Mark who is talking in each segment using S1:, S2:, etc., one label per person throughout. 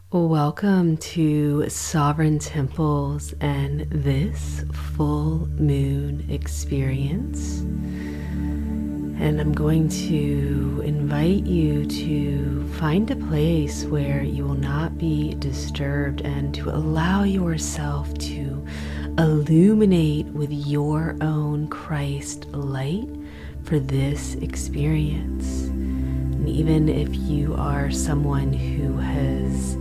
S1: Welcome to Sovereign Temples and this full moon experience. And I'm going to invite you to find a place where you will not be disturbed and to allow yourself to illuminate with your own Christ light for this experience. And even if you are someone who has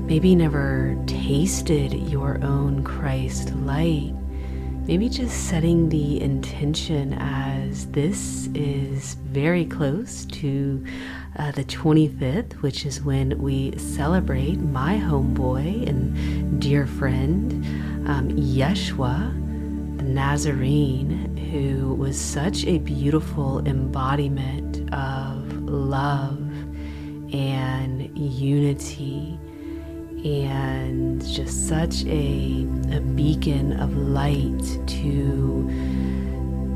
S1: maybe never tasted your own Christ light, maybe just setting the intention as this is very close to the 25th, which is when we celebrate my homeboy and dear friend, Yeshua, the Nazarene, who was such a beautiful embodiment of love and unity and just such a beacon of light to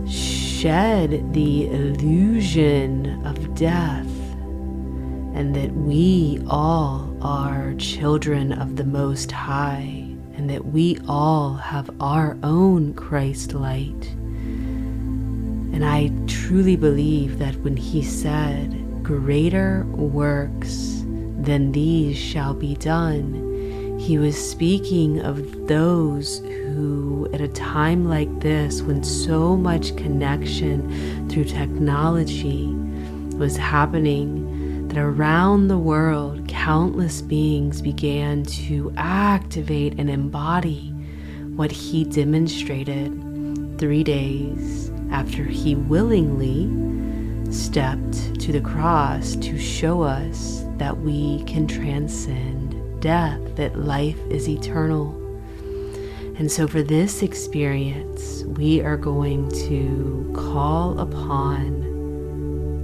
S1: shed the illusion of death, and that we all are children of the Most High, and that we all have our own Christ light. And I truly believe that when he said, "Greater works than these shall be done," he was speaking of those who, at a time like this, when so much connection through technology was happening, that around the world, countless beings began to activate and embody what he demonstrated 3 days after he willingly stepped to the cross to show us that we can transcend death, that life is eternal. And so for this experience, we are going to call upon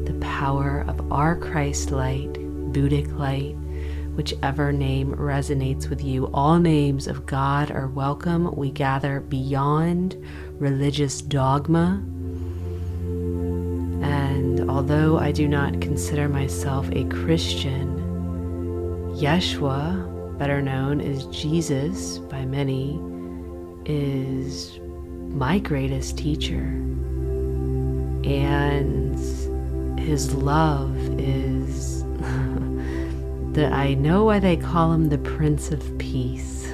S1: the power of our Christ light, Buddhic light, whichever name resonates with you. All names of God are welcome. We gather beyond religious dogma. And although I do not consider myself a Christian, Yeshua, better known as Jesus by many, is my greatest teacher. And his love is I know why they call him the Prince of Peace.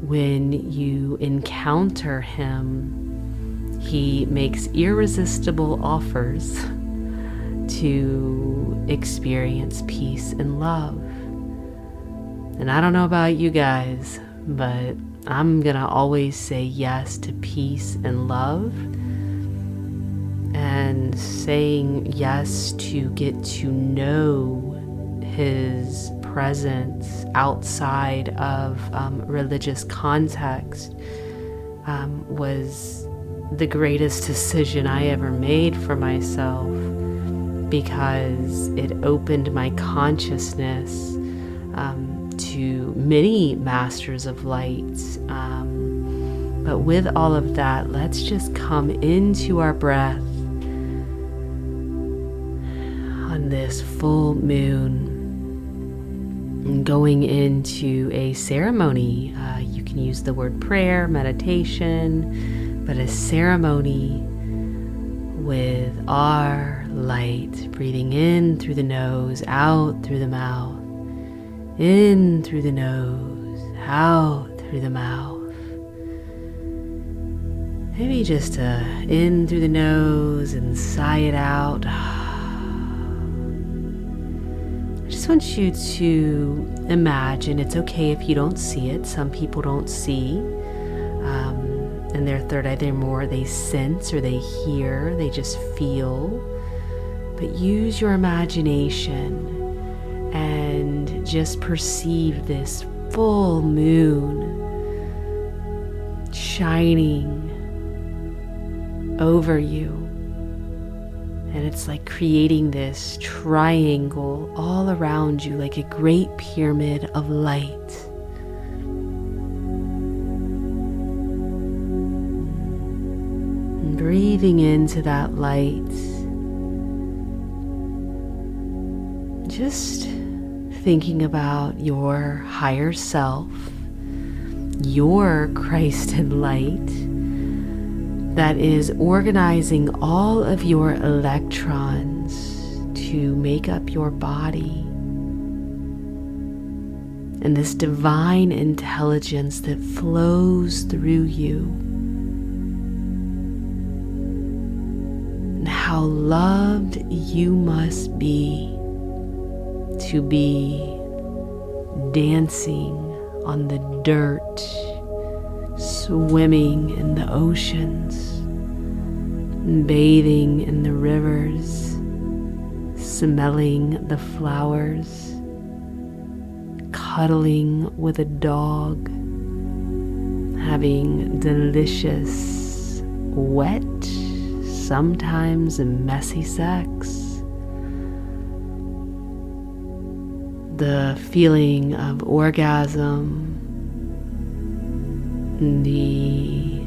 S1: When you encounter him, he makes irresistible offers to experience peace and love. And I don't know about you guys, but I'm gonna always say yes to peace and love, and saying yes to get to know his presence outside of religious context was the greatest decision I ever made for myself, because it opened my consciousness to many masters of light. But with all of that, let's just come into our breath on this full moon, and going into a ceremony. You can use the word prayer, meditation, but a ceremony with our light, breathing in through the nose, out through the mouth, in through the nose, out through the mouth. Maybe just in through the nose and sigh it out. I just want you to imagine, it's okay if you don't see it. Some people don't see. And their third eye, they're more, they sense or they hear, they just feel. But use your imagination and just perceive this full moon shining over you. And it's like creating this triangle all around you, like a great pyramid of light. And breathing into that light, just thinking about your higher self, your Christed light that is organizing all of your electrons to make up your body. And this divine intelligence that flows through you. And how loved you must be to be dancing on the dirt, swimming in the oceans, bathing in the rivers, smelling the flowers, cuddling with a dog, having delicious, wet, sometimes messy sex. The feeling of orgasm, the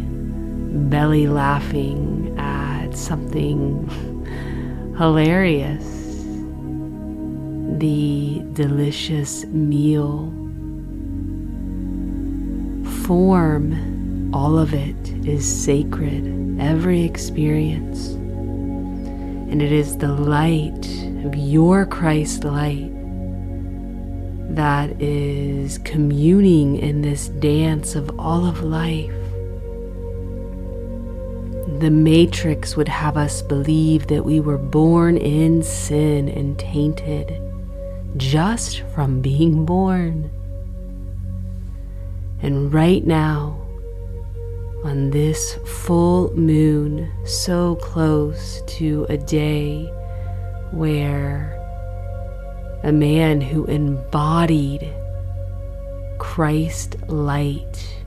S1: belly laughing at something hilarious, the delicious meal. Form, all of it is sacred, every experience. And it is the light of your Christ light that is communing in this dance of all of life. The Matrix would have us believe that we were born in sin and tainted just from being born. And right now, on this full moon, so close to a day where a man who embodied Christ light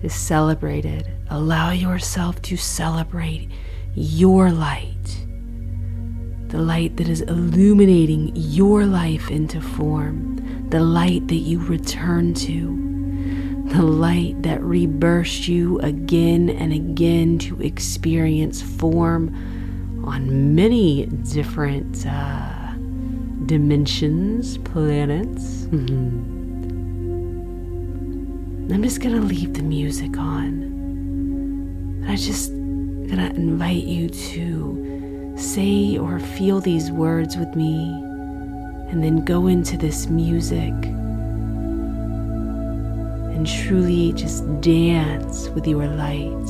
S1: is celebrated. Allow yourself to celebrate your light, the light that is illuminating your life into form, the light that you return to, the light that rebirths you again and again to experience form on many different dimensions, planets. I'm just gonna leave the music on. I'm just gonna invite you to say or feel these words with me, and then go into this music and truly just dance with your light.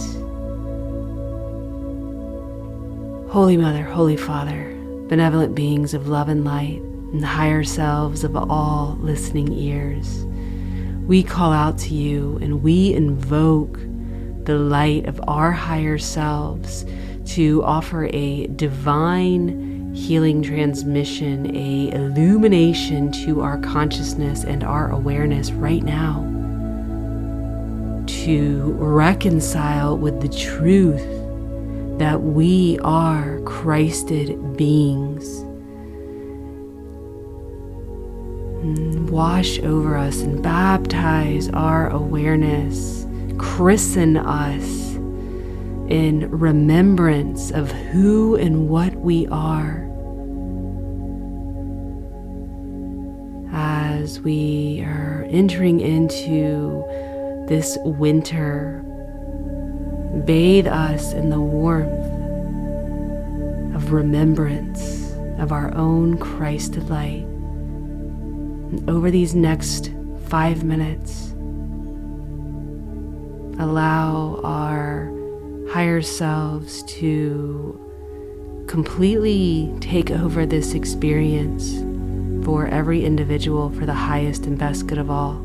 S1: Holy Mother, Holy Father, benevolent beings of love and light, and the higher selves of all listening ears, we call out to you and we invoke the light of our higher selves to offer a divine healing transmission, a illumination to our consciousness and our awareness right now, to reconcile with the truth that we are Christed beings. Wash over us and baptize our awareness. Christen us in remembrance of who and what we are. As we are entering into this winter, bathe us in the warmth of remembrance of our own Christed light. And over these next 5 minutes, allow our higher selves to completely take over this experience for every individual for the highest and best good of all.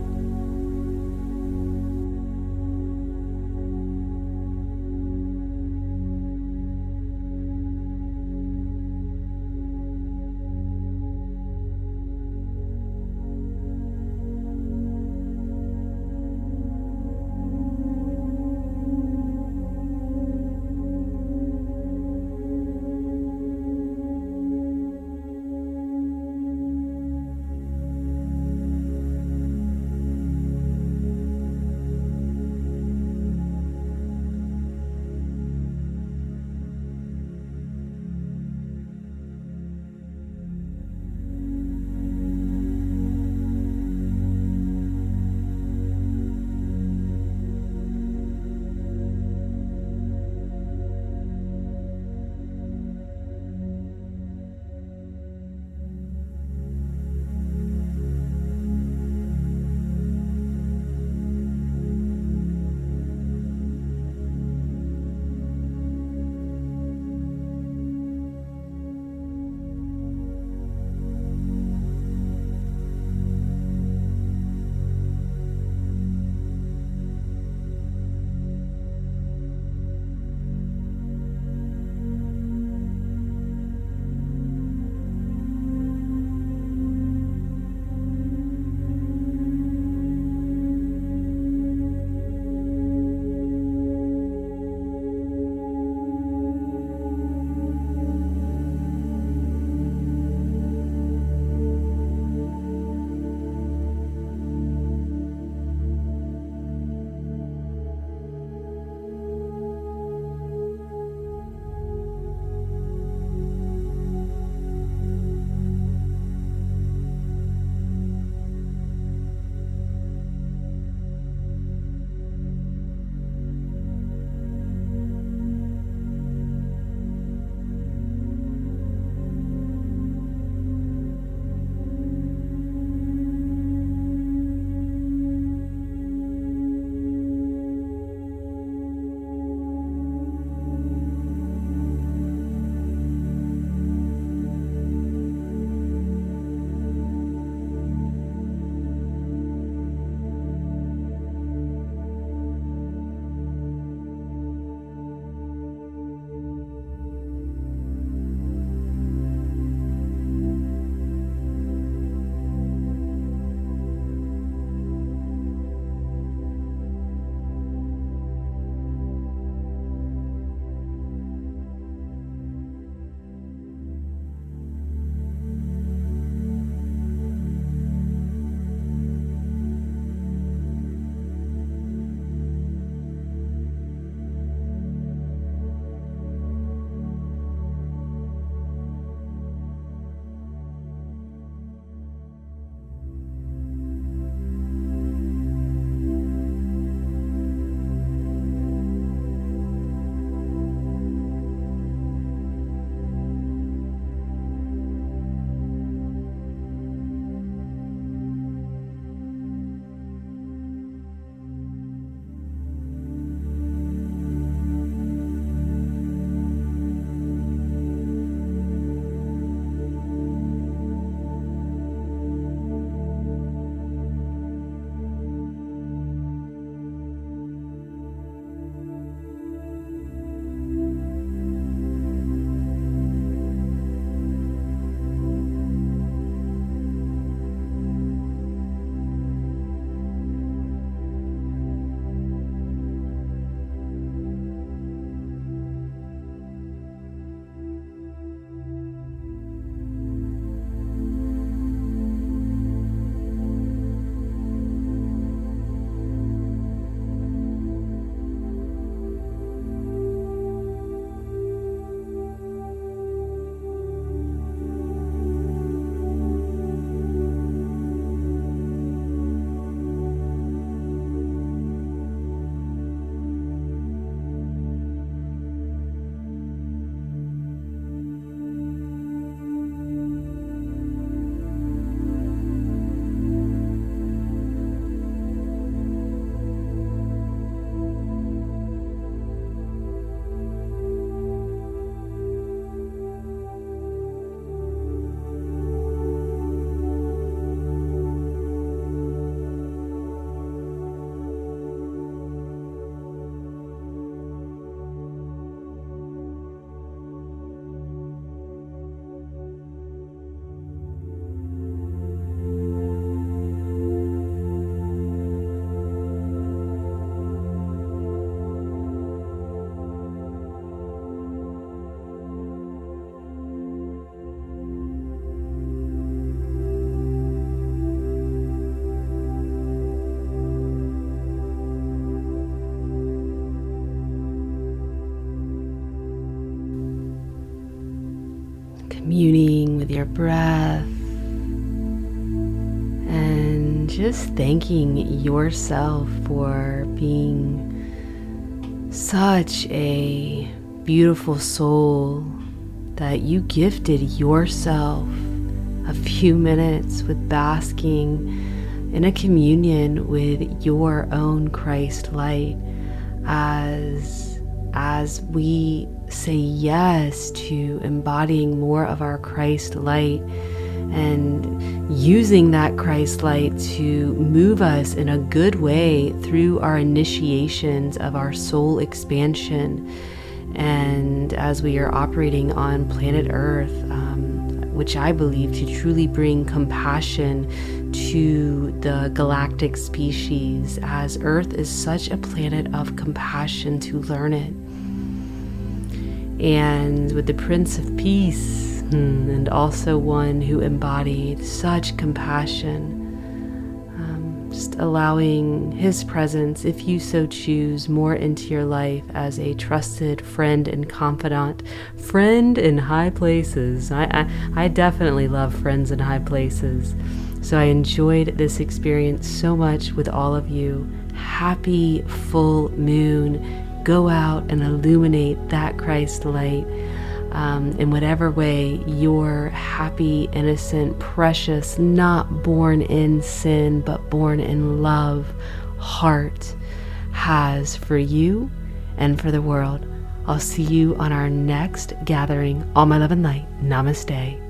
S1: breath and just thanking yourself for being such a beautiful soul that you gifted yourself a few minutes with basking in a communion with your own Christ light as we say yes to embodying more of our Christ light and using that Christ light to move us in a good way through our initiations of our soul expansion. And as we are operating on planet Earth, which I believe to truly bring compassion to the galactic species, as Earth is such a planet of compassion to learn it. And with the Prince of Peace, and also one who embodied such compassion, just allowing his presence, if you so choose, more into your life as a trusted friend and confidant. Friend in high places. I definitely love friends in high places. So I enjoyed this experience so much with all of you. Happy full moon. Go out and illuminate that Christ light in whatever way your happy, innocent, precious, not born in sin, but born in love heart has for you and for the world. I'll see you on our next gathering. All my love and light. Namaste.